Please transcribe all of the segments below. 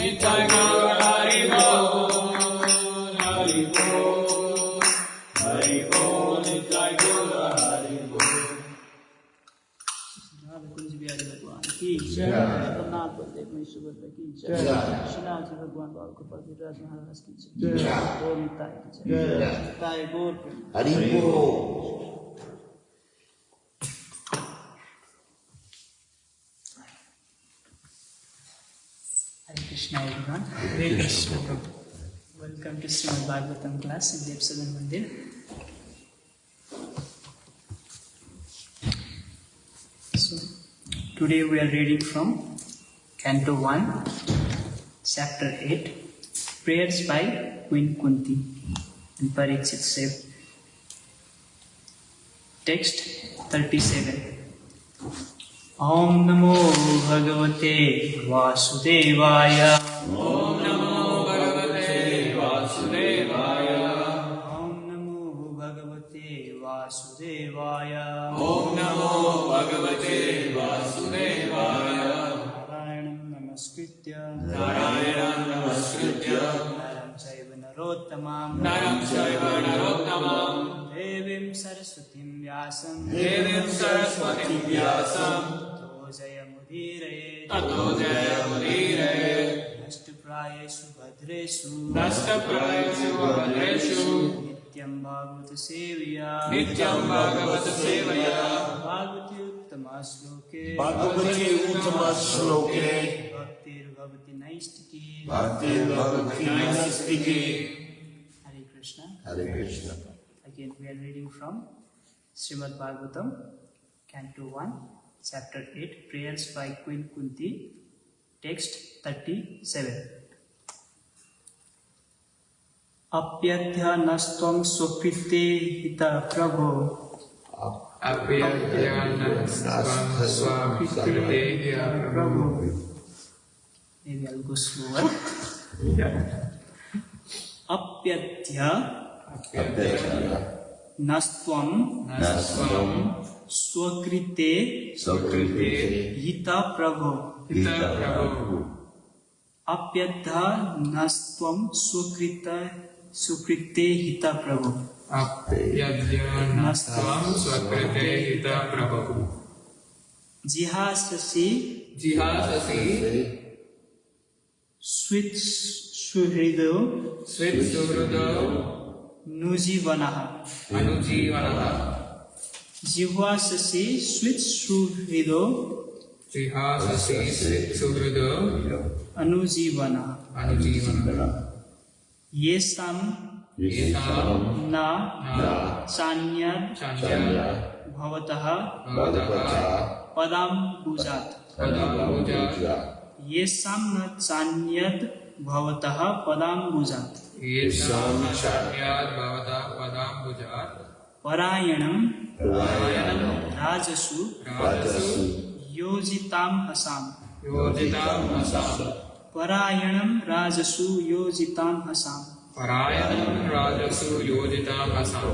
Nitai Gaur Hari Bol, Hari Bol, Hari Bol, Nitai Gaur Hari Bol. Kunj Bihari भगवान की जय, जगन्नाथ बलदेव मई सुभद्रा की जय, श्रीनाथ जी भगवान बाल गोपाल गिरिराज महाराज की जय, गौर निताई की जय, निताई गौर हरि बोल। Hare Krishna everyone. Hare Krishna. Welcome to Shrimadbhagavatam class in Devsadan Mandir. So, today we are reading from Canto 1, Chapter 8, Prayers by Queen Kunti and Parikshit Sev. Text 37. Om Namo Bhagavate Vasudevaya. Om Namo Bhagavate Vasudevaya. Om Namo Bhagavate Vasudevaya. Om Namo Bhagavate Vasudevaya. Narayanam Namaskritya. Narayanam Namaskritya. Naram Chaiva Narottamam. Naram Chaiva Narottamam. Devim Saraswatim Vyasam. Devim Saraswatim Vyasam. Tato Tato Jayamudire. Nashtaprayeshu Bhadreshu. Nashtaprayeshu Bhadreshu. Nityam Bhagavata Sevaya. Nityam Bhagavata Sevaya. Bhagavati Uttama Shloke. Bhagavati Uttama Shloke. Bhaktir Bhavati Naistiki. Bhakti Bhagavati Nastiki. Hare Krishna. Hare Krishna. Again we are reading from Shrimadbhagavatam, Canto 1, Chapter 8, Prayers by Queen Kunti, Text 37. Apyadhyanastvam swakrite hita prabho. Apyadhyanastvam swakrite hita prabho. Maybe I'll go slower. Apyadhyanastvam swakrite hita prabho. Apyadhyanastvam swakrite hita prabho. Apyadhyanastvam swakrite hita prabho. Jihasasi Swit Suhrido Nujivanaha. Jihasasi Swit Suhrido Anujivanaha. Yesam na Chanyad Bhavataha Padam Bhujat. Yesam na Chanyad Bhavataha Padam Bhujat. Parayanam Rajasu Yojitam Hasam. Parayanam Rajasu Yojitam Hasam.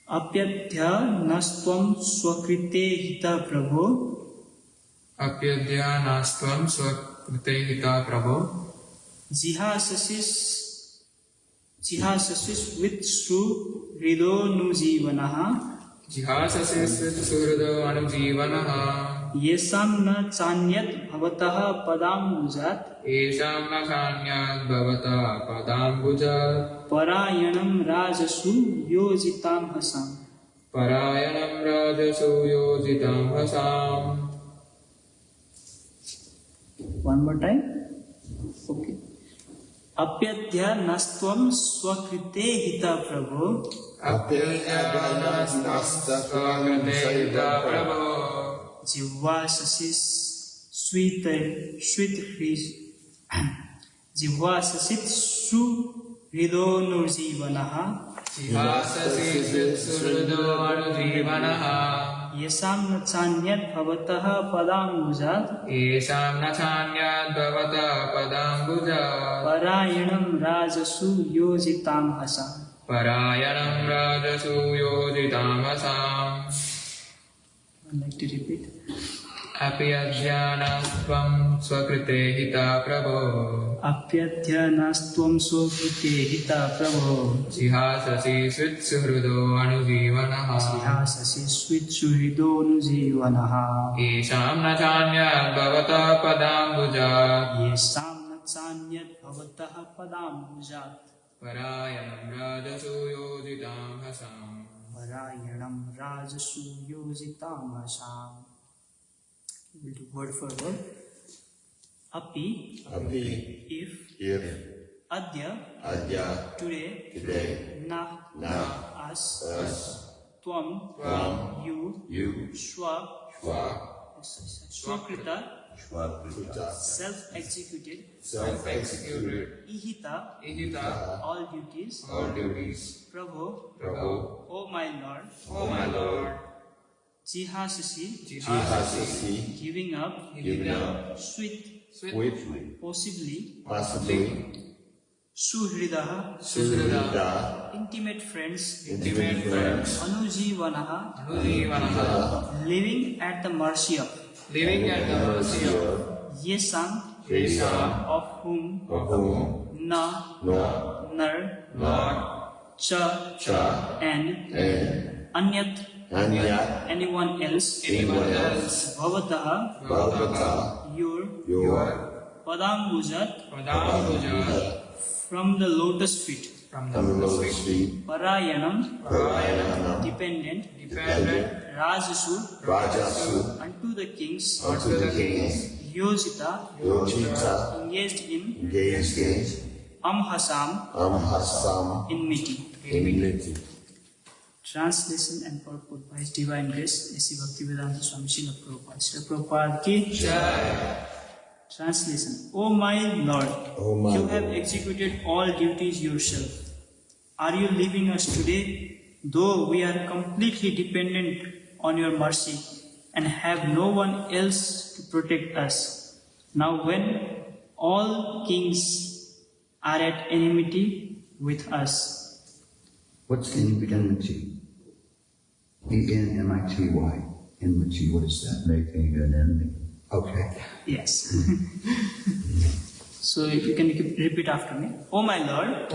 Apyadhyanastvam swakrite hita prabho. Apyadhyanastvam swakrite hita prabho. Jihasasis with Sru Hrido Nujivanaha. Yesam na Chanyat Bhavataha Padam Bhujat. Parayanam Rajasu Yojitam Hasam. One more time. Okay. Apyadhyanastvam swakrite hita prabho. Jivvasasis Jivvasasit Su Hrido Nurjivanaha. Yesam na Chanyat Bhavataha Padam Bhujat. Parayanam Rajasu Yojitam Hasam. I'd like to repeat. Apyadhyanastvam swakrite hita prabho. Apyadhyanastvam sokrite hita prabho. Jihasasi switsuhrudo anujivanaha. Sihasasi switsuhrido nujivanaha. Isham nachanyad bhavata padambujat. Yesam natsanyat bhavatah padambujat. Parayanam rajasu yojitam hasam. Parayanam rajasu yojitam hasam. We'll do word for word. Api, if, adya, today, na, us, tvam, you, shva, swakrita, self-executed, ihita, all duties, prabho, O my Lord, jihasasi, giving up, sweet, possibly, suhridaha, intimate friends, anujivanaha, living at the mercy of, yesam, of whom, na, nar, cha, and anyat, anyone else, bhavataha, your, padambujat, from the lotus feet, parayanam, dependent, rajasu, unto the kings, yojita, engaged in, amhasam, enmity. Translation and purport by His Divine Grace, A.C. Bhaktivedanta Swami Srila Prabhupada. Srila Prabhupada ki Jai. Translation. O my Lord, you have executed all duties yourself. Are you leaving us today? Though we are completely dependent on your mercy and have no one else to protect us. Now when all kings are at enmity with us. What's enmity? E-N-M-I-T-Y. Enmity, what is that? Making an enemy. Okay. Yes. So you can repeat after me. O my Lord,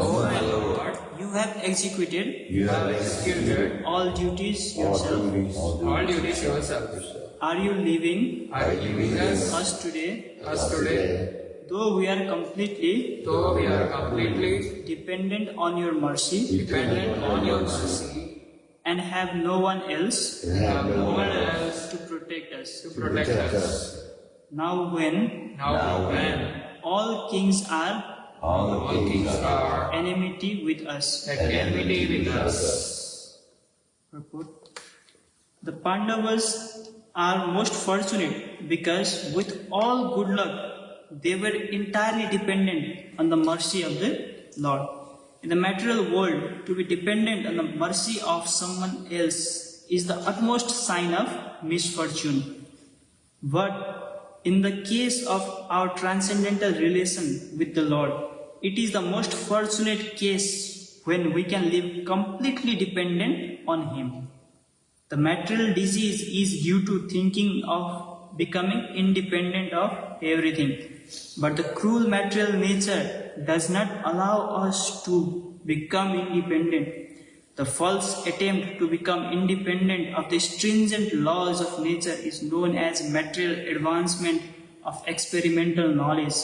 you have executed all duties yourself. Are you leaving us today? Though we are completely dependent on your mercy, and have no one else to protect us. Now when all kings are enmity with us. Purport. The Pandavas are most fortunate because with all good luck they were entirely dependent on the mercy of the Lord. In the material world, to be dependent on the mercy of someone else is the utmost sign of misfortune. But in the case of our transcendental relation with the Lord, it is the most fortunate case when we can live completely dependent on Him. The material disease is due to thinking of becoming independent of everything. But the cruel material nature does not allow us to become independent. The false attempt to become independent of the stringent laws of nature is known as material advancement of experimental knowledge.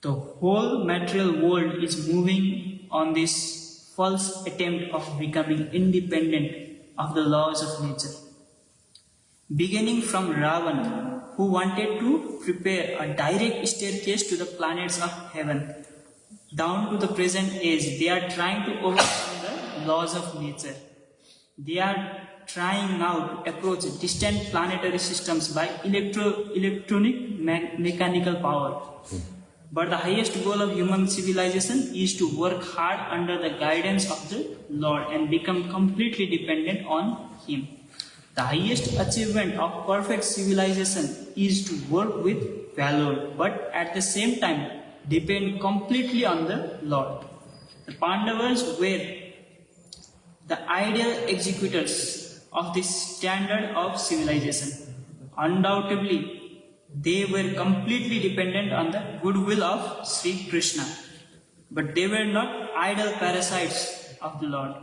The whole material world is moving on this false attempt of becoming independent of the laws of nature. Beginning from Ravana, who wanted to prepare a direct staircase to the planets of heaven, down to the present age, they are trying to overcome the laws of nature. They are trying now to approach distant planetary systems by electronic mechanical power. But the highest goal of human civilization is to work hard under the guidance of the Lord and become completely dependent on Him. The highest achievement of perfect civilization is to work with valor, but at the same time depend completely on the Lord. The Pandavas were the ideal executors of this standard of civilization. undoubtedly they were completely dependent on the goodwill of Sri Krishna. But they were not idle parasites of the Lord.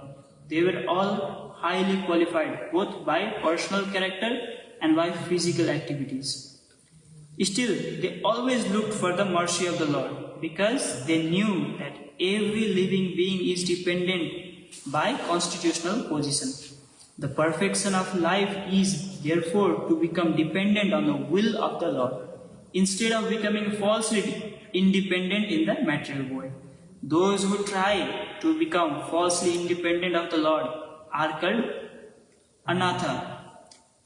They were all highly qualified, both by personal character and by physical activities. Still, they always looked for the mercy of the Lord, because they knew that every living being is dependent by constitutional position. The perfection of life is therefore to become dependent on the will of the Lord, instead of becoming falsely independent in the material world. Those who try to become falsely independent of the Lord are called anatha,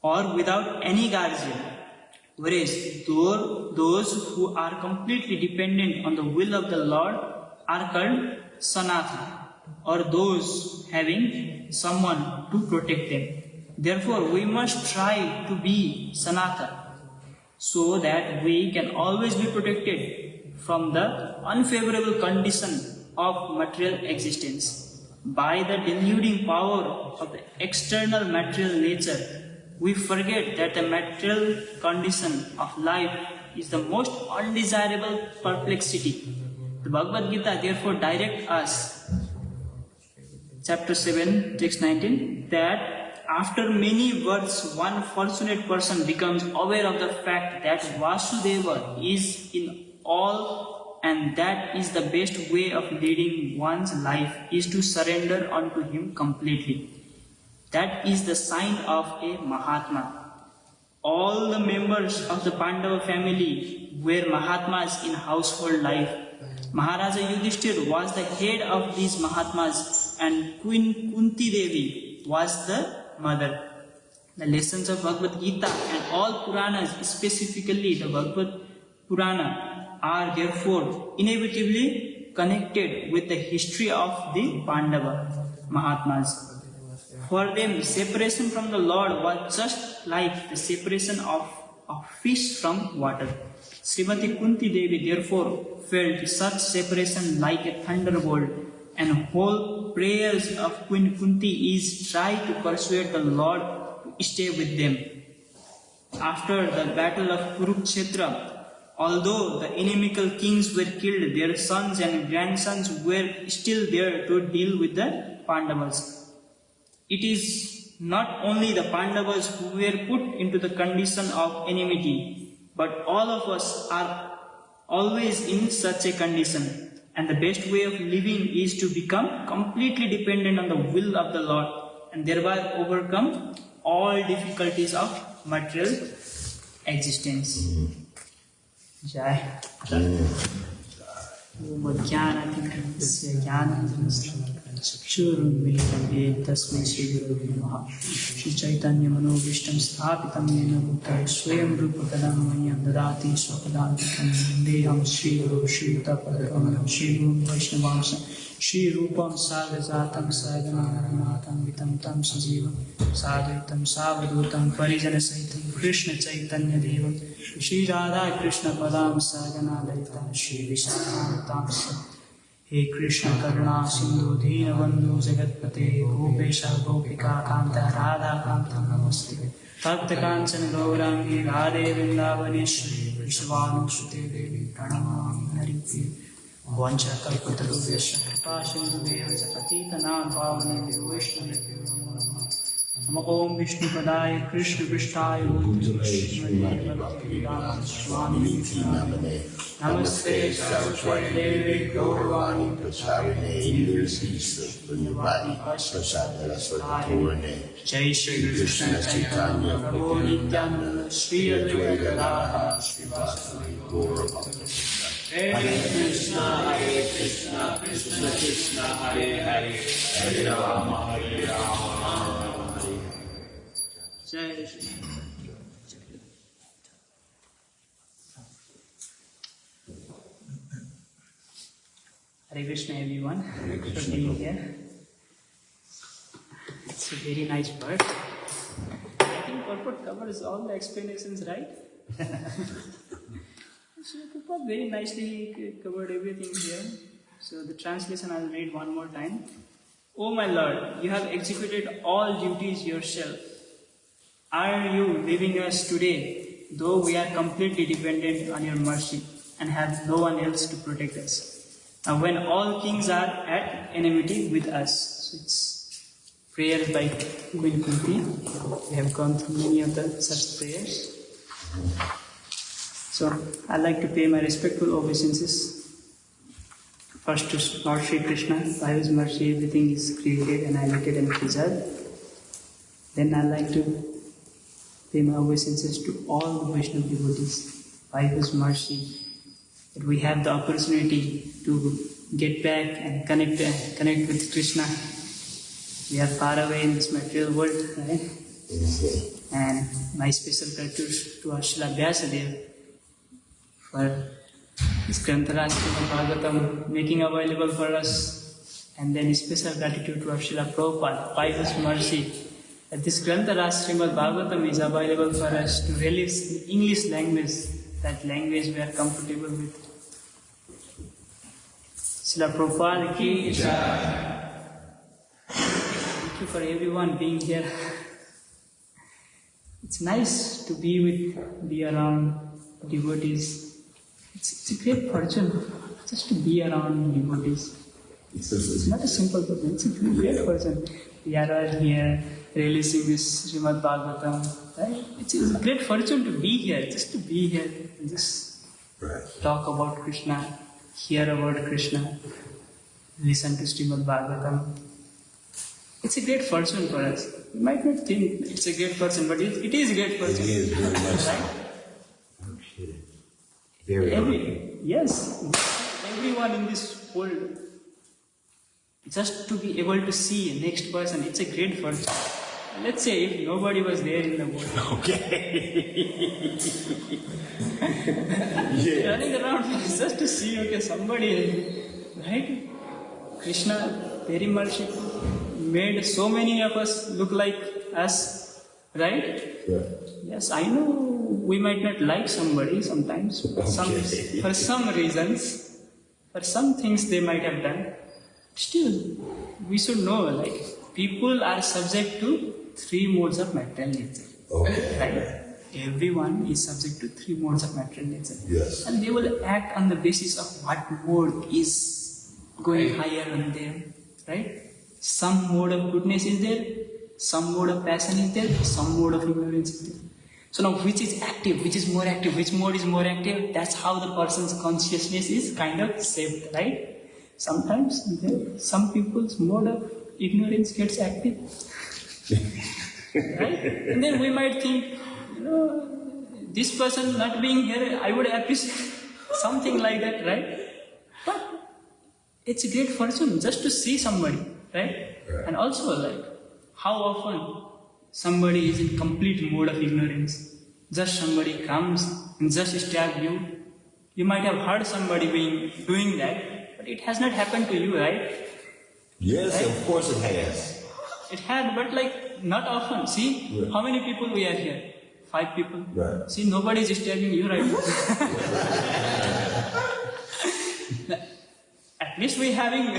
or without any guardian, whereas those who are completely dependent on the will of the Lord are called sanatha, or those having someone to protect them. Therefore, we must try to be sanatha, so that we can always be protected from the unfavorable condition of material existence. By the deluding power of the external material nature, we forget that the material condition of life is the most undesirable perplexity. The Bhagavad Gita therefore directs us, chapter 7, text 19, that after many births, one fortunate person becomes aware of the fact that Vasudeva is in all, and that is the best way of leading one's life is to surrender unto him completely. That is the sign of a Mahatma. All the members of the Pandava family were Mahatmas in household life. Maharaja Yudhishthir was the head of these Mahatmas, and Queen Kunti Devi was the mother. The lessons of Bhagavad Gita and all Puranas, specifically the Bhagavad Purana, are therefore inevitably connected with the history of the Pandava Mahatmas. For them, separation from the Lord was just like the separation of fish from water. Srimati Kunti Devi therefore felt such separation like a thunderbolt, and whole prayers of Queen Kunti is try to persuade the Lord to stay with them. After the battle of Kurukshetra, although the inimical kings were killed, their sons and grandsons were still there to deal with the Pandavas. It is not only the Pandavas who were put into the condition of enmity, but all of us are always in such a condition. And the best way of living is to become completely dependent on the will of the Lord, and thereby overcome all difficulties of material existence. Jai. Om Jnanatinasya Jnananjana Chakshurunmilitam Yena Tasmai Shri Gurave Namaha. Shri Chaitanya Manobhishtam Sthapitam Yena Bhutale Swayam Rupa Kadam Mayam Dadati Swapadantikam Vandeham Shri Guru Shri Tapadakam Shri Guru Vaishnavamsa Shri Rupam Sagajatam Sagana Raghunatham Vitam Tam Sajivam Sadhuitam Savadutam Parijana Saitam Krishna Chaitanya Devam Shri Radha Krishna Padam Sagana Daitam Shri Vishanatam Sat. He Krishna Karuna Sindhu Dina Bandhu Jagatpate Gopesha Gopika Kanta Radha Kanta Namaste Bhakta Kancana Gaurangi Radhe Vrindavaneshwari Vishvanu Sute Devi Pranamami Haripi Vancha Kalpatarubhyasya Kripa Sindhu Devansa Patita Nam Pavane Vaishnavya Namo Om Vishnu Padaya Krishna Prishtaya Bhutale Swami Namaste Saraswati Devi Gaurvani Prasarane Nirvisa Punyavadi Prasada Svatapurane Jai Shri Krishna Chaitanya Prabhu Nityananda Shri Advaita Radha Srivasadi Gaura Bhakta Hare Krishna Krishna Krishna Krishna Hare Hare Hare Rama Hare Rama Hare Jai Shri. Hare Krishna everyone for being here. It's a very nice word. I think purport covers all the explanations, right? So purport very nicely covered everything here. So the translation I'll read one more time. O my Lord, you have executed all duties yourself. are you leaving us today, though we are completely dependent on your mercy and have no one else to protect us? Now, when all kings are at enmity with us. So it's prayers by Queen Kunti. We have gone through many of the such prayers. So I'd like to pay my respectful obeisances first to Lord Sri Krishna, by whose mercy everything is created, annihilated and preserved. Then I'd like to pay my obeisances to all the Vaishnava devotees, by whose mercy that we have the opportunity to get back and connect with Krishna. We are far away in this material world, right? And my special gratitude to our Srila Vyasadeva for this Grantharaj Shrimadbhagavatam making available for us, and then special gratitude to our Srila Prabhupada, by whose mercy that this Grantharaj Shrimadbhagavatam is available for us to release in English language, that language we are comfortable with. Srila Prabhupada ki jai. Thank you for everyone being here. It's nice to be around devotees. It's a great fortune just to be around devotees. It's not a simple thing, it's a great fortune. We are all here releasing this Srimad Bhagavatam, right? It's a great fortune to be here, just to be here and just talk about Krishna, hear about Krishna, listen to Srimad Bhagavatam. It's a great fortune for us. You might not think it's a great fortune, but it is a great fortune. It is very much. Right? Very yes, everyone in this world, just to be able to see a next person, it's a great fortune. Let's say if nobody was there in the world. Okay. Yeah. Running around just to see, okay, somebody, right? Krishna, very merciful, made so many of us look like us, right? Yeah. Yes, I know we might not like somebody sometimes, for some reasons, for some things they might have done. Still, we should know, like, people are subject to 3 modes of material nature. Okay. Right? Everyone is subject to 3 modes of material nature. Yes. And they will act on the basis of what mode is going higher on them. Right? Some mode of goodness is there, some mode of passion is there, some mode of ignorance is there. So now which is active, which is more active, which mode is more active, that's how the person's consciousness is kind of shaped, right? Sometimes some people's mode of ignorance gets active. Right? And then we might think, this person not being here, I would appreciate something like that, right? But it's a great fortune just to see somebody, right? And also, like, how often somebody is in complete mode of ignorance. Just somebody comes and just stab you. You might have heard somebody doing that, but it has not happened to you, right? Yes, Right? of course it has. It had, but like not often. See, how many people we are here? 5 people. Right. See, nobody is stabbing you right now. At least we having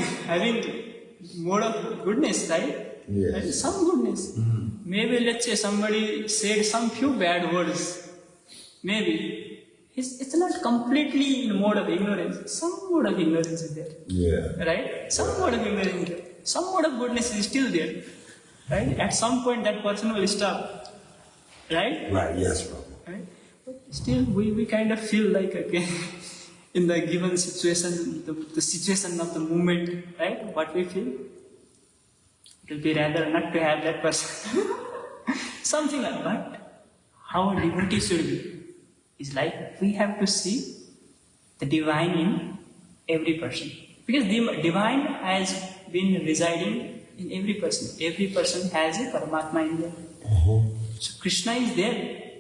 mode of goodness, right? Yes. And some goodness. Maybe let's say somebody said some few bad words. Maybe it's not completely in mode of ignorance. Some mode of ignorance is there. Yeah. Right? Some mode of ignorance is there. Some mode of goodness is still there. Right? At some point that person will stop. Right? Right, yes, bro. Right? But still we kind of feel like, okay, in the given situation, the situation of the moment, right? What we feel, it will be rather not to have that person. Something like that. How a devotee should be is like we have to see the divine in every person. Because the divine has been residing in every person. Every person has a Paramatma in them. So Krishna is there.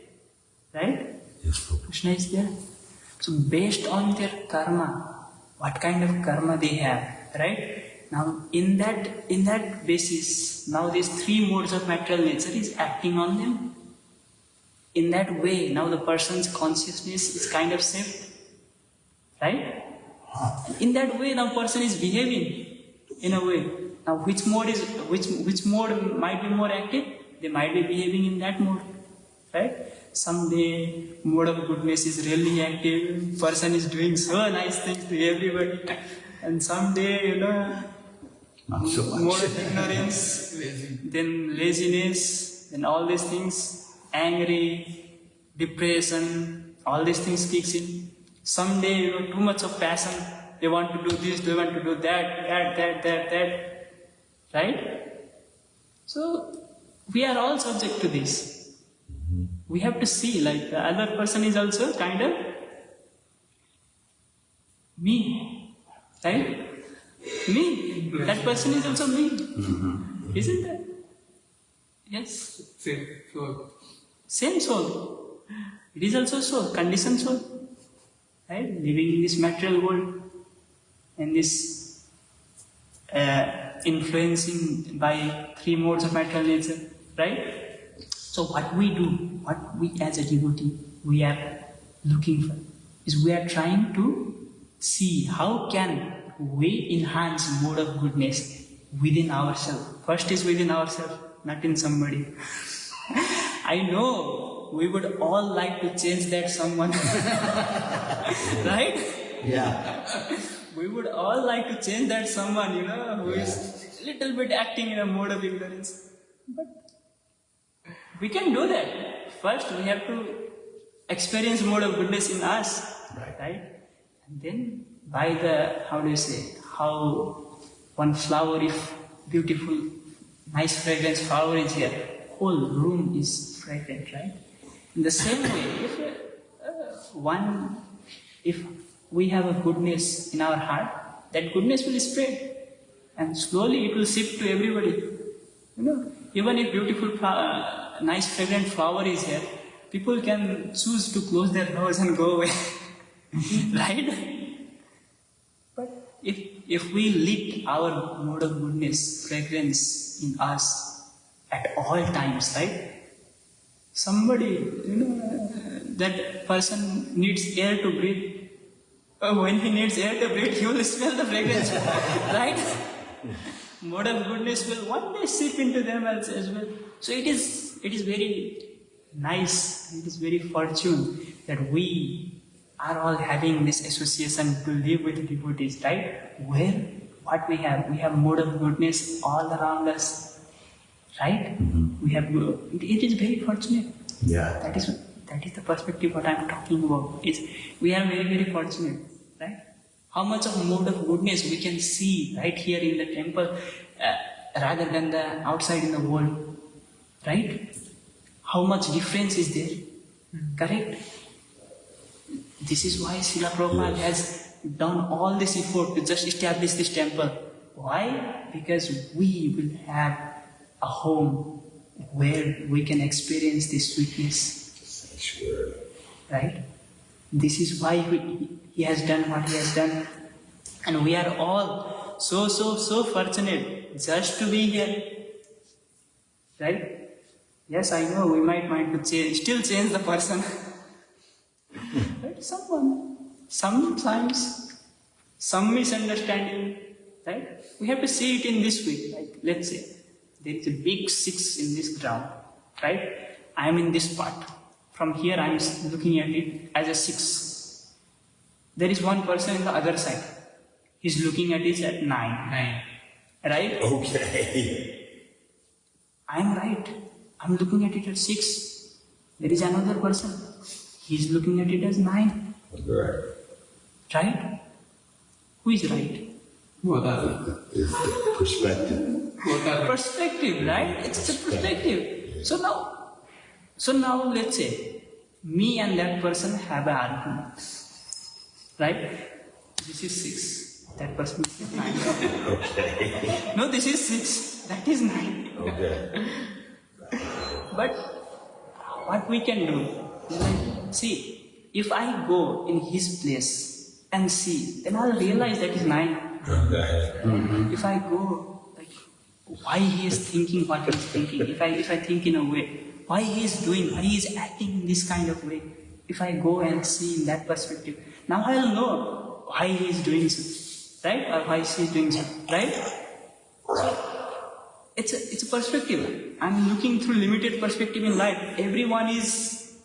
Right? Yes, bro. Krishna is there. So based on their karma, what kind of karma they have, right? Now in that basis, now these 3 modes of material nature is acting on them. In that way, now the person's consciousness is kind of shaped, right? In that way, now person is behaving in a way. Now which mode might be more active? They might be behaving in that mode. right? Someday mode of goodness is really active, person is doing so nice things to everybody, and someday, Not so much. mode of ignorance, then laziness, then all these things, angry, depression, all these things kicks in. Someday, too much of passion, they want to do this, they want to do that, right? So, we are all subject to this. We have to see, like the other person is also kind of me, right? Me. That person is also me. Isn't that? Yes. Same. So, Same soul. It is also soul, conditioned soul. Right? Living in this material world and this influencing by three modes of material nature. Right? So what we do, what we as a devotee, we are looking for, is we are trying to see how can we enhance mode of goodness within ourselves. First is within ourselves, not in somebody. I know we would all like to change that someone. Right? Yeah. We would all like to change that someone, who is little bit acting in a mode of ignorance. But we can do that. First we have to experience mode of goodness in us. Right? And then by the, how one flower, if beautiful, nice fragrance flower is here, whole room is fragrant, right? In the same way, if we have a goodness in our heart, that goodness will spread, and slowly it will sip to everybody. Even if beautiful, nice fragrant flower is here, people can choose to close their doors and go away, right? But if we lit our mode of goodness, fragrance in us at all times, right? Somebody, that person needs air to breathe. When he needs air to breathe, he will smell the fragrance, right? Mode of goodness will one day seep into them as well. So it is very nice, it is very fortunate that we are all having this association to live with devotees, right? Where what we have mode of goodness all around us, right? We have, it is very fortunate. Yeah. That is the perspective what I am talking about. Is we are very, very fortunate, right? How much of mode of goodness we can see right here in the temple rather than the outside in the world, right? How much difference is there? Correct? This is why Srila Prabhupada has done all this effort to just establish this temple. Why? Because we will have a home where we can experience this sweetness. Sure. Right? This is why he has done what he has done. And we are all so fortunate just to be here. Right? Yes, I know we might want to still change the person. Right? Sometimes, some misunderstanding, right? We have to see it in this way. Like, let's say, there is a big 6 in this ground, right? I am in this part. From here, I am looking at it as a 6. There is one person in the other side. He is looking at it at 9. Right? Okay. I am right. I am looking at it at 6. There is another person. He is looking at it as 9. Right. Right? Who is right? both are Is the perspective. Perspective, right? It's a perspective. So now let's say me and that person have an argument. Right? This is 6. That person is 9. Okay. No, this is 6. That is 9. Okay. But what we can do is like, see, if I go in his place and see, then I'll realize that is 9. Okay. If I go, like, why he is thinking what he is thinking, if I think in a way, why he is acting in this kind of way, if I go and see in that perspective, now I'll know why he is doing so, right? Or why she is doing so, right? So, it's a perspective. I'm looking through limited perspective in life. Everyone is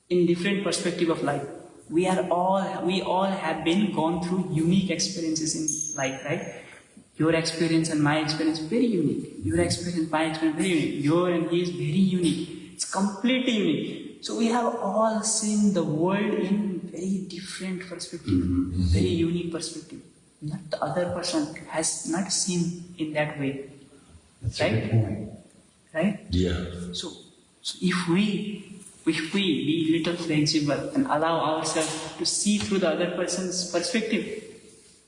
in different perspective of life. We all have been gone through unique experiences in life, right? Your experience and my experience very unique. Your experience, my experience very unique. Your and his very unique. It's completely unique. So we have all seen the world in very different perspective, very unique perspective. Not the other person has not seen in that way. That's Right? a good point. Right? Yeah. So if we be little flexible and allow ourselves to see through the other person's perspective,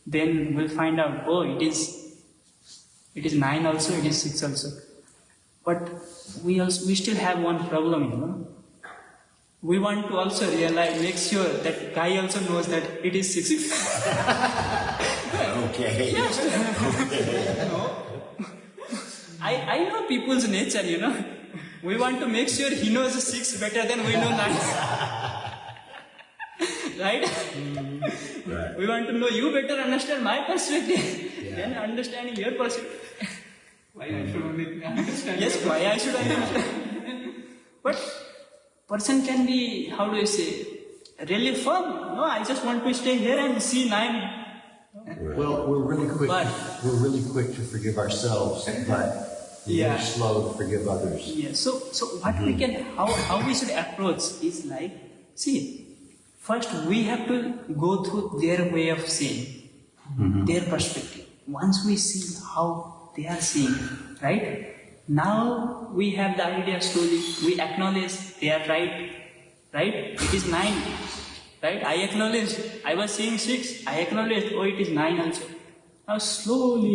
then we'll find out, oh, it is 9 also, it is 6 also. But we still have one problem, We want to also realize, make sure that guy also knows that it is 6. Okay. I know people's nature, We want to make sure he knows 6 better than we know 9. Right? Right. We want to know you better understand my perspective than understanding your perspective. Why I should only understand? Yes, why I should understand? But person can be, how do I say, really firm. No, I just want to stay here and see 9. Well, we're really quick. But- We're really quick to forgive ourselves, but we're Yeah. very slow to forgive others. Yeah. So what we can, how we should approach is like, see, first we have to go through their way of seeing, their perspective. Once we see how they are seeing, right? Now we have the idea slowly. We acknowledge they are right. It is 9. Right? I acknowledge. I was seeing 6. I acknowledge. Oh, it is 9 also. Now slowly,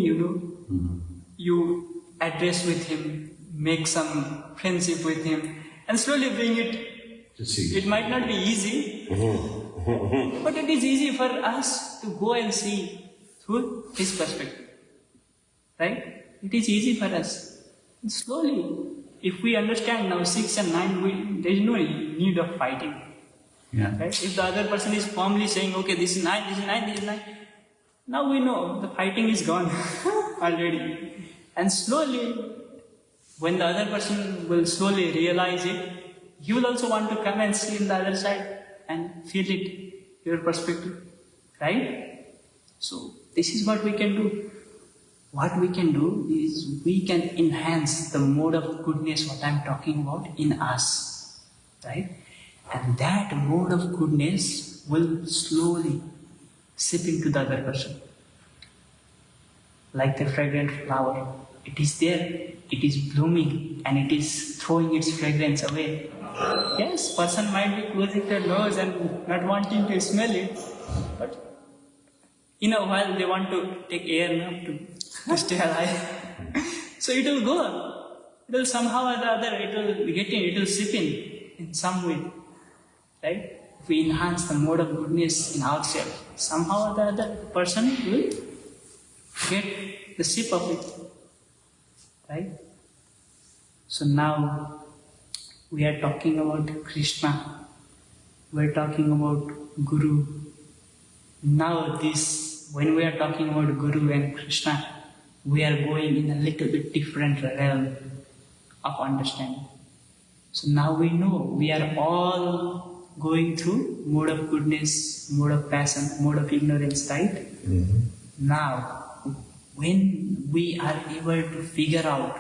you address with him, make some friendship with him, and slowly bring it. To see. It might not be easy, but it is easy for us to go and see through his perspective. Right? It is easy for us. And slowly, if we understand now 6 and 9, there is no need of fighting. Yeah. Right? If the other person is firmly saying, okay, this is 9, this is 9, this is 9, now we know the fighting is gone already. And slowly, when the other person will slowly realize it, he will also want to come and see on the other side and feel it, your perspective. Right? So, this is what we can do. What we can do is we can enhance the mode of goodness, what I am talking about, in us. Right? And that mode of goodness will slowly seep into the other person. Like the fragrant flower. It is there, it is blooming, and it is throwing its fragrance away. Yes, person might be closing their nose and not wanting to smell it, but in a while they want to take air now to stay alive. So it will go. It will somehow or the other, it will get in, it will seep in some way. Right? If we enhance the mode of goodness in ourselves, somehow or the other person will get the sip of it. Right? So now we are talking about Krishna. We are talking about Guru. Now when we are talking about Guru and Krishna, we are going in a little bit different realm of understanding. So now we know we are all going through mode of goodness, mode of passion, mode of ignorance, right? Now, when we are able to figure out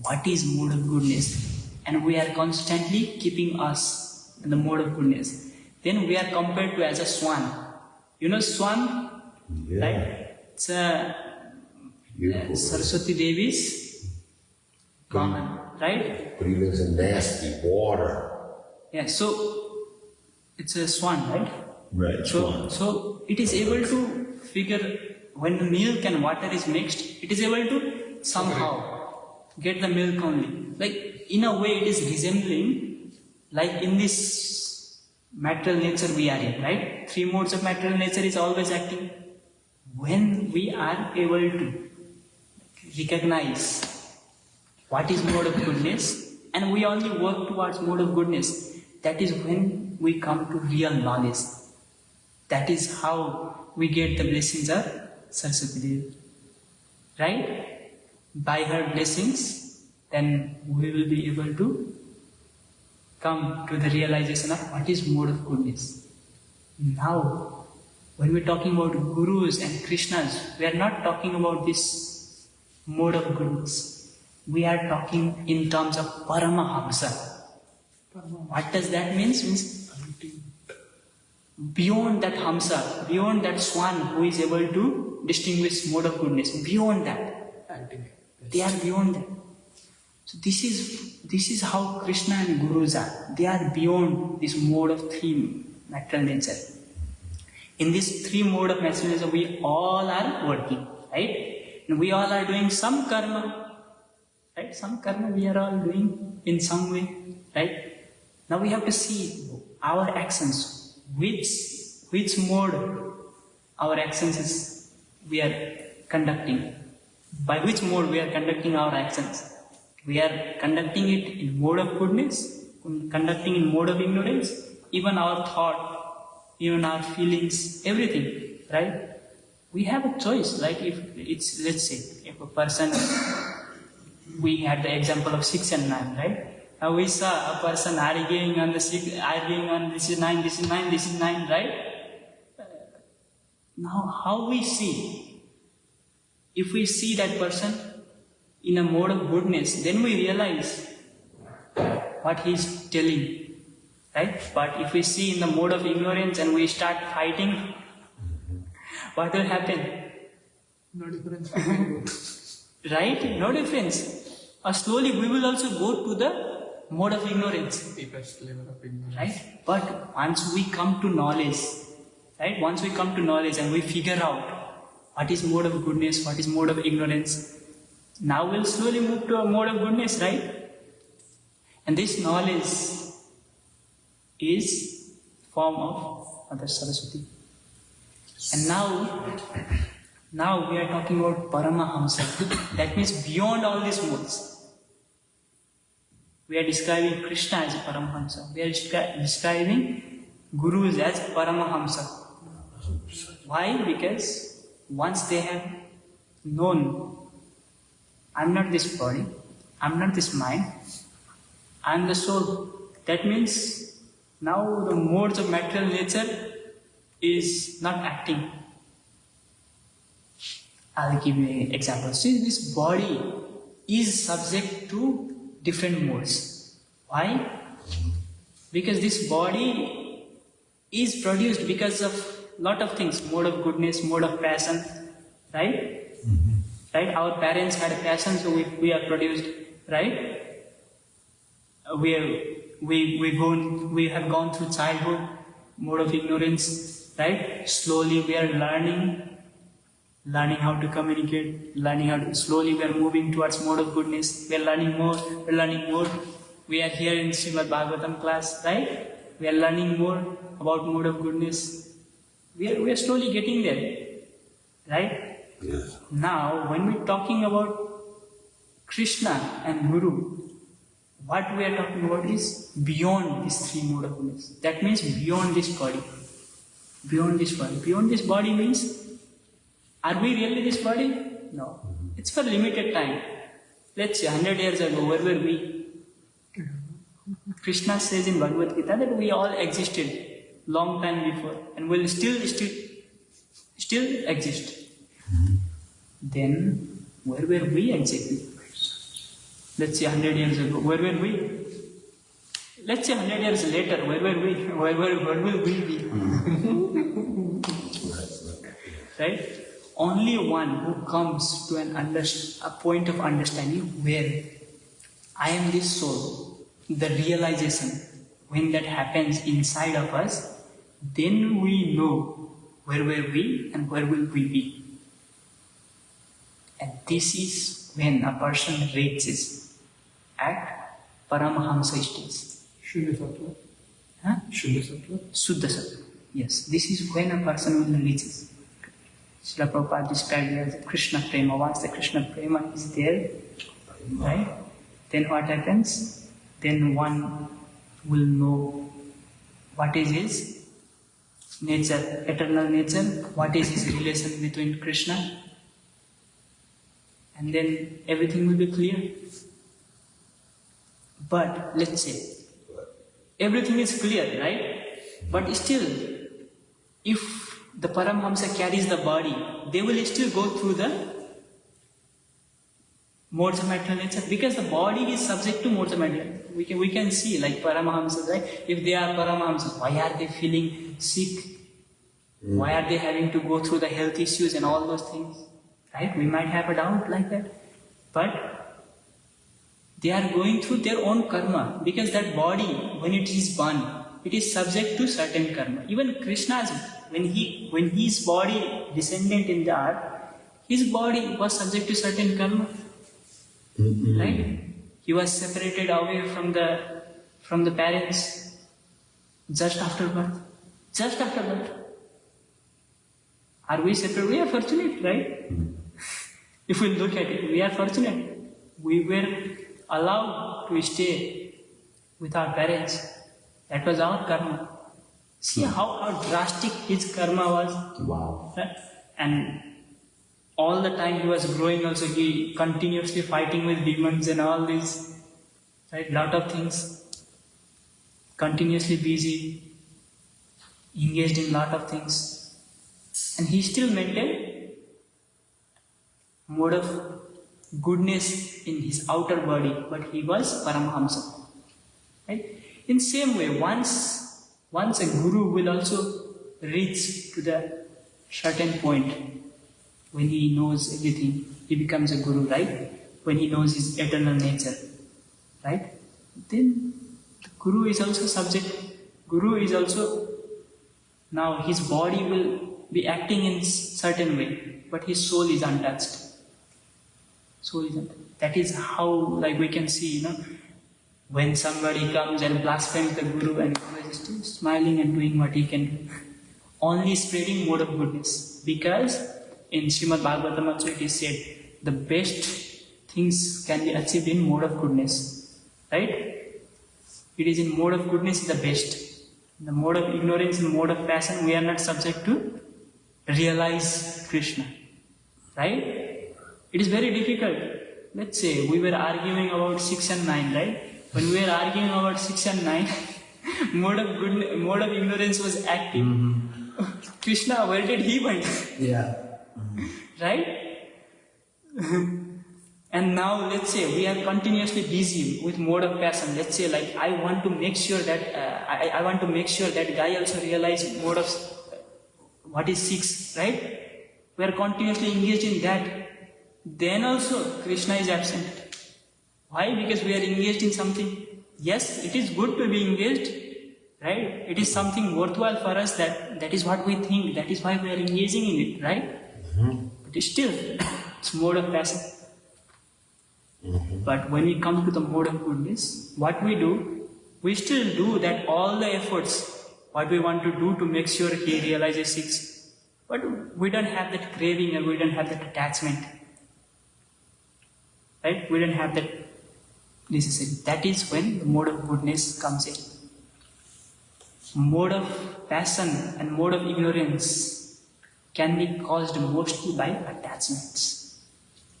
what is mode of goodness, and we are constantly keeping us in the mode of goodness, then we are compared to as a swan. You know swan? Yeah. Right? It's a Beautiful. Saraswati Devi's common, right? But he lives in nasty water. Yeah, so it's a swan, right? Right, So it is able to figure when the milk and water is mixed, it is able to somehow get the milk only. Like in a way it is resembling, like in this material nature we are in, right? 3 modes of material nature is always acting. When we are able to recognize what is mode of goodness, and we only work towards mode of goodness, that is when we come to real knowledge. That is how we get the blessings of Saraswati Devi. Right? by her blessings, then we will be able to come to the realization of what is mode of goodness. Now, when we're talking about gurus and Krishnas, we are not talking about this mode of goodness. We are talking in terms of Paramahamsa. What does that mean? Means beyond that Hamsa, beyond that swan who is able to distinguish mode of goodness, beyond that. They are beyond that. So this is how Krishna and Gurus are. They are beyond this mode of three natural nature. In this three mode of natural nature, we all are working, right? And we all are doing some karma, right? Some karma we are all doing in some way, right? Now we have to see our actions, which mode our actions is we are conducting. By which mode we are conducting our actions? We are conducting it in mode of goodness, conducting in mode of ignorance, even our thought, even our feelings, everything, right? We have a choice. Like if it's, let's say, if a person, we had the example of 6 and 9, right? Now we saw a person arguing on the 6, arguing on this is 9, this is 9, this is 9, right? Now how we see? If we see that person in a mode of goodness, then we realize what he is telling. Right? But if we see in the mode of ignorance and we start fighting, what will happen? No difference. Right? No difference. Or slowly we will also go to the mode of ignorance. Deepest level of ignorance. Right? But once we come to knowledge, right? Once we come to knowledge and we figure out what is mode of goodness, what is mode of ignorance, now we'll slowly move to a mode of goodness, right? And this knowledge is form of Mother Saraswati. And now we are talking about Paramahamsa. That means beyond all these modes. We are describing Krishna as Paramahamsa. We are describing Gurus as Paramahamsa. Why? Because once they have known, I'm not this body, I'm not this mind, I'm the soul. That means now the modes of material nature is not acting. I'll give you an example. See, this body is subject to different modes. Why? Because this body is produced because of lot of things. Mode of goodness, mode of passion, right? Right? Our parents had a passion, so we are produced, right? We have gone through childhood, mode of ignorance, right? Slowly we are learning how to communicate, slowly we are moving towards mode of goodness. We are learning more. We are here in Shrimadbhagavatam class, right? We are learning more about mode of goodness. We are slowly getting there, right? Yes. Now, when we're talking about Krishna and Guru, what we are talking about is beyond this three mode of goodness. That means beyond this body. Beyond this body. Beyond this body means, are we really this body? No. It's for limited time. Let's say 100 years ago, where were we? Krishna says in Bhagavad Gita that we all existed long time before and will still exist. Then, where were we exactly? Let's say 100 years ago, where were we? Let's say 100 years later, where were we? Where will we be? Right? Only one who comes to a point of understanding where I am this soul, the realization, when that happens inside of us, then we know where were we and where will we be. And this is when a person reaches at Paramahamsa stage. Shuddha Sattva. Huh? Shuddha Sattva. Suddha Sattva. Yes, this is when a person will reaches. Srila Prabhupada described it as Krishna Prema. Once the Krishna Prema is there, right? Then what happens? Then one will know what is his nature, eternal nature, what is his relation between Krishna and then everything will be clear. But let's say everything is clear, right? But still, if the Paramhamsa carries the body, they will still go through the modes of material nature, because the body is subject to modes of material. We can see like Paramahamsas, right? If they are Paramahamsas, why are they feeling sick? Why are they having to go through the health issues and all those things? Right? We might have a doubt like that. But they are going through their own karma, because that body, when it is born, it is subject to certain karma. Even Krishna's, when his body descended in the earth, his body was subject to certain karma. Right? He was separated away from the parents just after birth. Just after birth. Are we separate? We are fortunate, right? If we look at it, we are fortunate. We were allowed to stay with our parents. That was our karma. See how drastic his karma was. Wow. Right? And all the time he was growing also, he continuously fighting with demons and all this. Right? Lot of things. Continuously busy. Engaged in lot of things. And he still maintained mode of goodness in his outer body, but he was Paramahamsa. Right? In same way, once a guru will also reach to the certain point when he knows everything, he becomes a guru, right? When he knows his eternal nature, right? Then the guru is also subject. Guru is also, now his body will be acting in certain way, but his soul is untouched. Soul is untouched. That is how, like we can see, when somebody comes and blasphemes the Guru and Guru is still smiling and doing what he can do. Only spreading mode of goodness. Because in Shrimadbhagavatam also it is said, the best things can be achieved in mode of goodness. Right? It is in mode of goodness the best. In the mode of ignorance and mode of passion, we are not subject to realize Krishna. Right? It is very difficult. Let's say we were arguing about 6 and 9, right? When we were arguing about 6 and 9, mode of ignorance was active. Krishna, where did he went? Yeah. Right? And now let's say we are continuously busy with mode of passion. Let's say like I want to make sure that guy also realize mode of what is 6, right? We are continuously engaged in that. Then also Krishna is absent. Why? Because we are engaged in something. Yes, it is good to be engaged, right? It is something worthwhile for us, that is what we think, that is why we are engaging in it, right? But still, it's mode of passion. But when we come to the mode of goodness, what we do, we still do that all the efforts, what we want to do to make sure he realizes 6. But we don't have that craving and we don't have that attachment. Right? We don't have that necessary. That is when the mode of goodness comes in. Mode of passion and mode of ignorance can be caused mostly by attachments.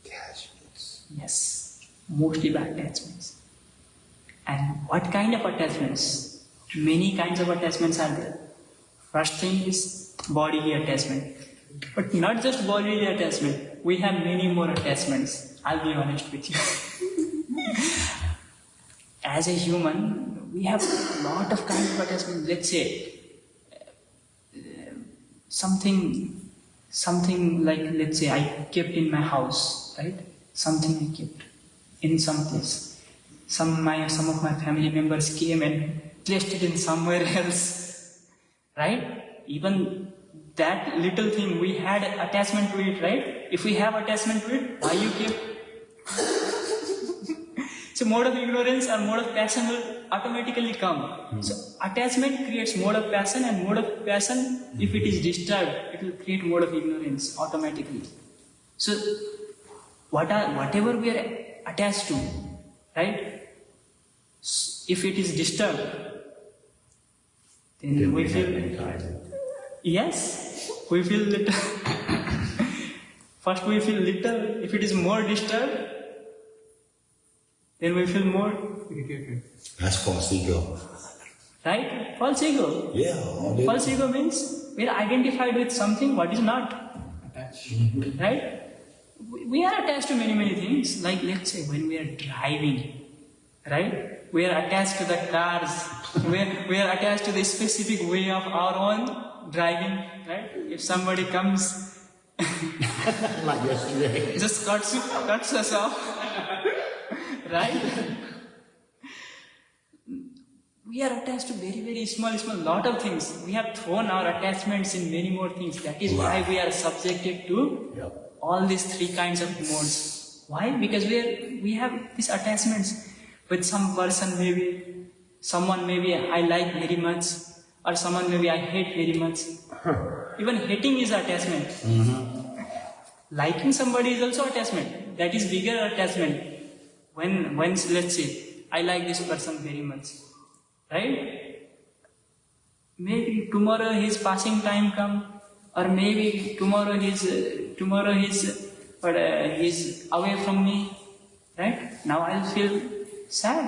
Attachments. Yes, mostly by attachments. And what kind of attachments? Many kinds of attachments are there. First thing is bodily attachment. But not just bodily attachment. We have many more attachments. I'll be honest with you. As a human, we have a lot of kinds of attachments. Let's say something like, let's say I kept in my house, right? Something I kept in some place. Some of my family members came and placed it in somewhere else, right? Even that little thing, we had attachment to it, right? If we have attachment to it, why you keep? So mode of ignorance or mode of passion will automatically come. So attachment creates mode of passion, and mode of passion, if it is disturbed, it will create mode of ignorance automatically. So whatever we are attached to, right? If it is disturbed, then we feel, yes, we feel that. First we feel little, if it is more disturbed, then we feel more Irritated. That's false ego. right? False ego. Yeah. all it- False ego means we are identified with something what is not. Attached. Right? We are attached to many things. Like let's say when we are driving, right? We are attached to the cars. we are attached to the specific way of our own driving, right? If somebody comes, Like yesterday. just cuts us off, right? We are attached to very small lot of things. We have thrown our attachments in many more things. That is why we are subjected to Yep. all these three kinds of modes. Why? Because we have these attachments with some person, maybe someone maybe I like very much, or someone maybe I hate very much. Even hating is attachment. Liking somebody is also attachment. That is bigger attachment. When let's say I like this person very much, right? Maybe tomorrow his passing time come, or maybe tomorrow he's away from me, right? Now I'll feel sad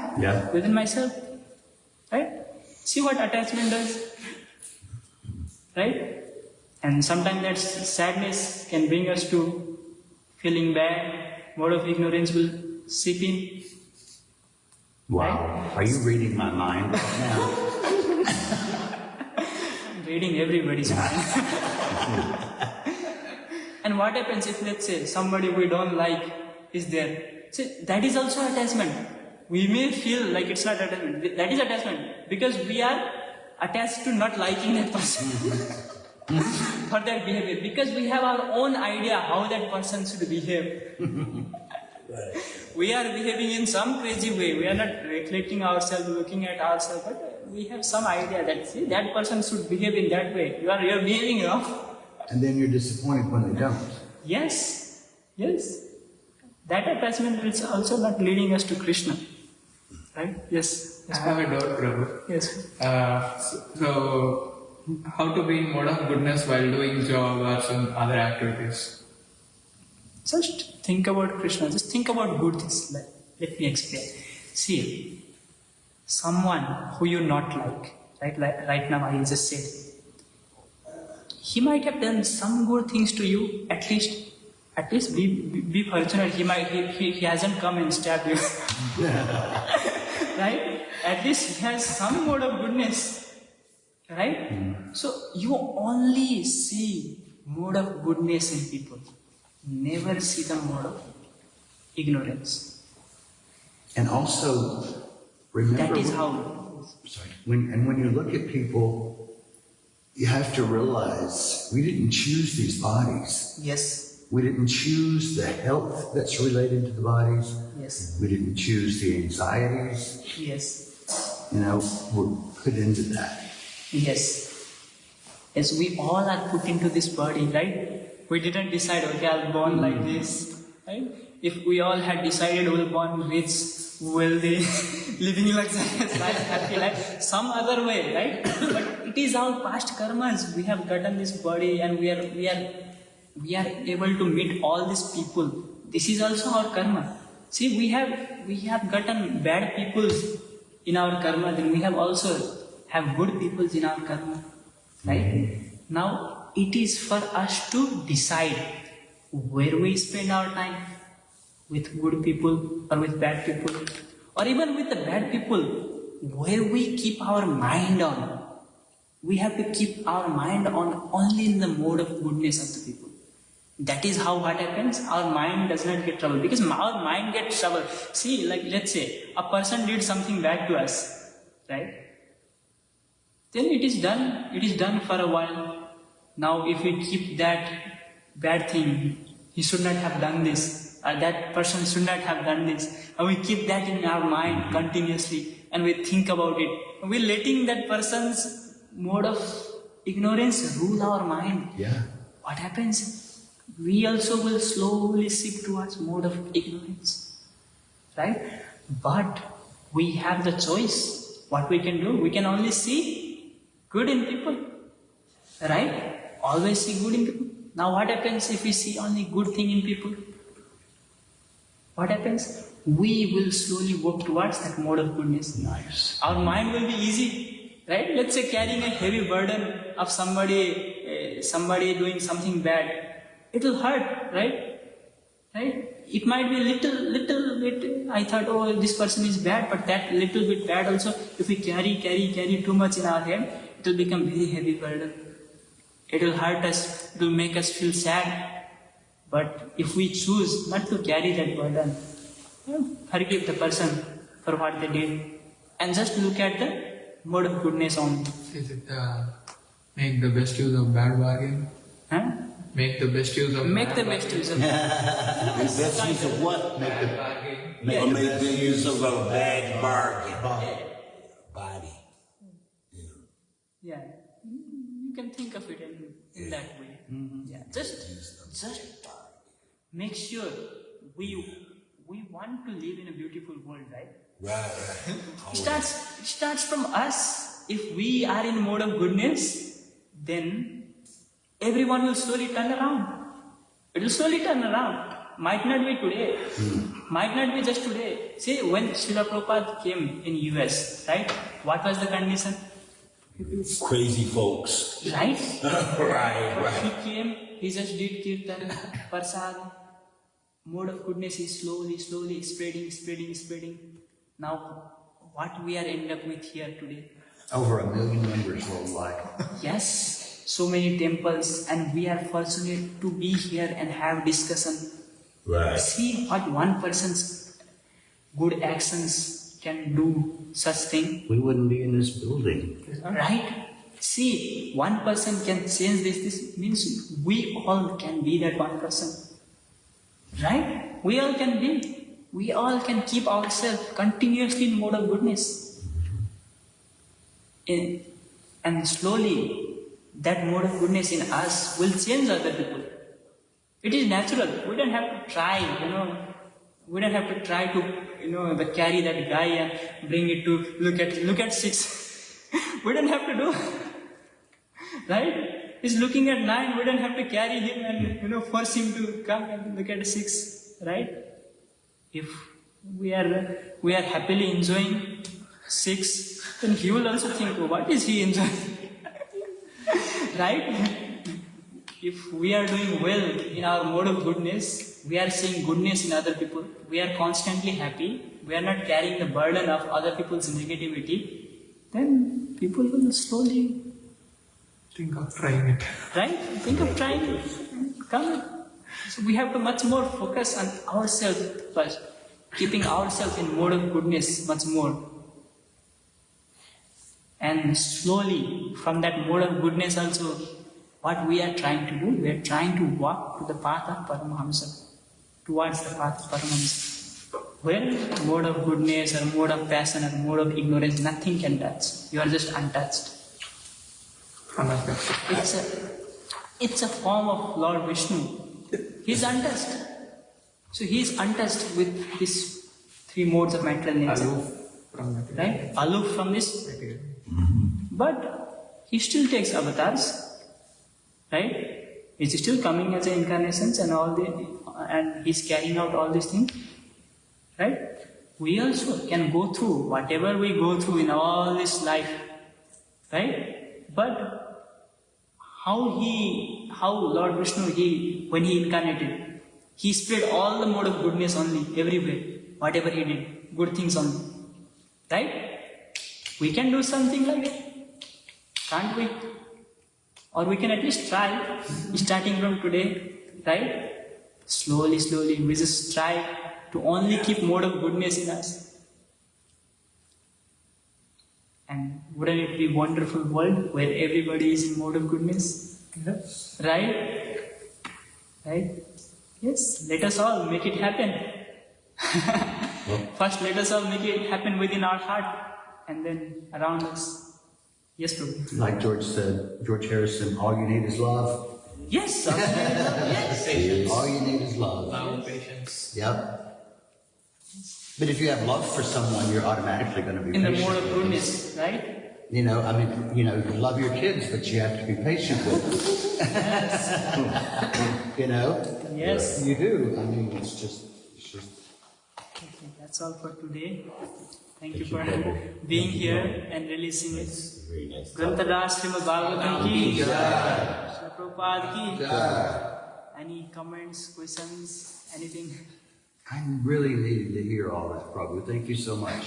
within myself, right? See what attachment does, right? And sometimes that sadness can bring us to feeling bad. Mode of ignorance will seep in. Wow. Are you reading my mind right now? I'm reading everybody's mind. And what happens if, let's say, somebody we don't like is there? See, that is also attachment. We may feel like it's not attachment. That is attachment. Because we are attached to not liking that person. For that behavior. Because we have our own idea how that person should behave. We are behaving in some crazy way. We are not reflecting ourselves, looking at ourselves, but we have some idea that, see, that person should behave in that way. You are behaving wrong. And then you're disappointed when they don't. Yes. That attachment is also not leading us to Krishna. Right? Yes. I have a doubt, Prabhu. Yes. So, how to be in mode of goodness while doing job or some other activities? Just think about Krishna. Just think about good things. Let me explain. See, someone who you not like, right? Like right now I just said, he might have done some good things to you. At least be fortunate. He hasn't come and stabbed you. Right? At least he has some mode of goodness. Right? So you only see mode of goodness in people. Never see the mode of ignorance. And also, remember... That is how... Sorry. When you look at people, you have to realize we didn't choose these bodies. Yes. We didn't choose the health that's related to the bodies. Yes. We didn't choose the anxieties. Yes. We're put into that. Yes. Yes, we all are put into this body, right? We didn't decide, okay, I'll born like this, right? If we all had decided we'll born rich, wealthy, living luxurious life, happy life, some other way, right? But it is our past karmas. We have gotten this body and we are able to meet all these people. This is also our karma. See, we have gotten bad peoples in our karma, then we have also have good peoples in our karma, right? Now it is for us to decide where we spend our time, with good people or with bad people, or even with the bad people, where we keep our mind on. We have to keep our mind on only in the mode of goodness of the people. That is how what happens, our mind does not get trouble, because our mind gets trouble. See, like let's say a person did something bad to us, right? Then it is done for a while. Now if we keep that bad thing, he should not have done this, or that person should not have done this, and we keep that in our mind continuously, and we think about it. We're letting that person's mode of ignorance rule our mind. Yeah. What happens? We also will slowly seep towards mode of ignorance. Right? But we have the choice. What we can do? We can only see good in people. Right? Always see good in people. Now what happens if we see only good thing in people? What happens? We will slowly work towards that mode of goodness. Nice. Our mind will be easy, right? Let's say carrying a heavy burden of somebody doing something bad. It will hurt, right? Right? It might be little bit, I thought, oh, this person is bad, but that little bit bad also, if we carry too much in our head, it will become very heavy burden. It will hurt us, it will make us feel sad. But if we choose not to carry that burden, forgive the person for what they did, and just look at the mode of goodness only. Is it make the best use of bad bargain? Huh? Make the best use of Make bad the best use of The best use of what? bad bargain. Or make the use of a bad bargain. Body. Yeah, you can think of it in that way. Yeah, just make sure we want to live in a beautiful world, right? Right. It starts from us. If we are in mode of goodness, then everyone will slowly turn around. It will slowly turn around. Might not be today. Might not be just today. See, when Srila Prabhupada came in US, right? What was the condition? Crazy folks. Right? Right. He came, he just did kirtan, prasad. Mode of goodness is slowly spreading. Now, what we are end up with here today? Over 1 million members worldwide. Yes, so many temples, and we are fortunate to be here and have discussion. Right. See what one person's good actions can do such thing. We wouldn't be in this building. Right? See, one person can change this. This means we all can be that one person. Right? We all can be. We all can keep ourselves continuously in mode of goodness. And slowly, that mode of goodness in us will change other people. It is natural. We don't have to try, We don't have to try to, carry that guy and bring it to look at 6. We don't have to do. Right? He's looking at 9. We don't have to carry him and force him to come and look at 6. Right? If we are happily enjoying 6, then he will also think, oh, what is he enjoying? Right? If we are doing well in our mode of goodness, we are seeing goodness in other people, we are constantly happy, we are not carrying the burden of other people's negativity, then people will slowly Think of trying it. right? Think of trying it. Come. So we have to much more focus on ourselves first, keeping ourselves in mode of goodness much more. And slowly, from that mode of goodness also, what we are trying to do, we are trying to walk to the path of Paramahamsa, towards the path of Paramahamsa. Where mode of goodness or mode of passion or mode of ignorance, nothing can touch. You are just untouched. It's a form of Lord Vishnu. He is untouched. So he is untouched with these 3 modes of material nature. Aloof from that. Right? Aloof from this. But he still takes avatars. Right? He's still coming as an incarnations and he's carrying out all these things. Right? We also can go through whatever we go through in all this life. Right? But how Lord Vishnu, when he incarnated, he spread all the mode of goodness only, everywhere, whatever he did, good things only. Right? We can do something like that, can't we? Or we can at least try, starting from today, right? Slowly, we just try to only keep mode of goodness in us. And wouldn't it be a wonderful world where everybody is in mode of goodness? Yes. Right? Right? Yes, let us all make it happen. First, let us all make it happen within our heart and then around us. Yes, Prabhu. Like George said, George Harrison, all you need is love. Yes, yes. All you need is love. Love, patience. Yep. But if you have love for someone, you're automatically going to be In the patient. mode of goodness, right? You know, I mean, you love your kids, but you have to be patient with them. You know? Yes. You do. I mean, it's just. Okay, that's all for today. Thank you for being here and releasing it. Very nice. Granthara Shrimadbhagavatam ki Jai. Srila Prabhupada ki Jai. Any comments, questions, anything? I really needed to hear all this, Prabhu. Thank you so much.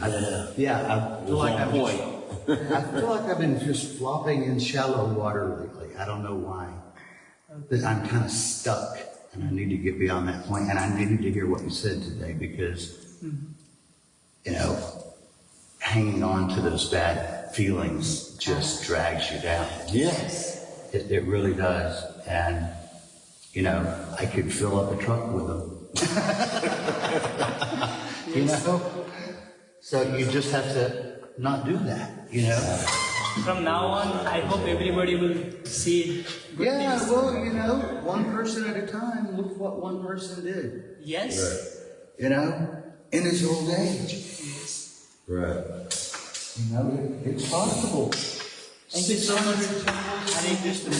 I feel like on point. I feel like I've been just flopping in shallow water lately. I don't know why. But I'm kind of stuck, and I need to get beyond that point. And I needed to hear what you said today because, hanging on to those bad feelings just drags you down. Yes. It really does. And, I could fill up a truck with them. So you just have to not do that, From now on, I hope everybody will see good things. Well, one person at a time. Look what one person did. Yes. In his old age. Yes. Right. It's possible. Thank you so much. Hare Krishna.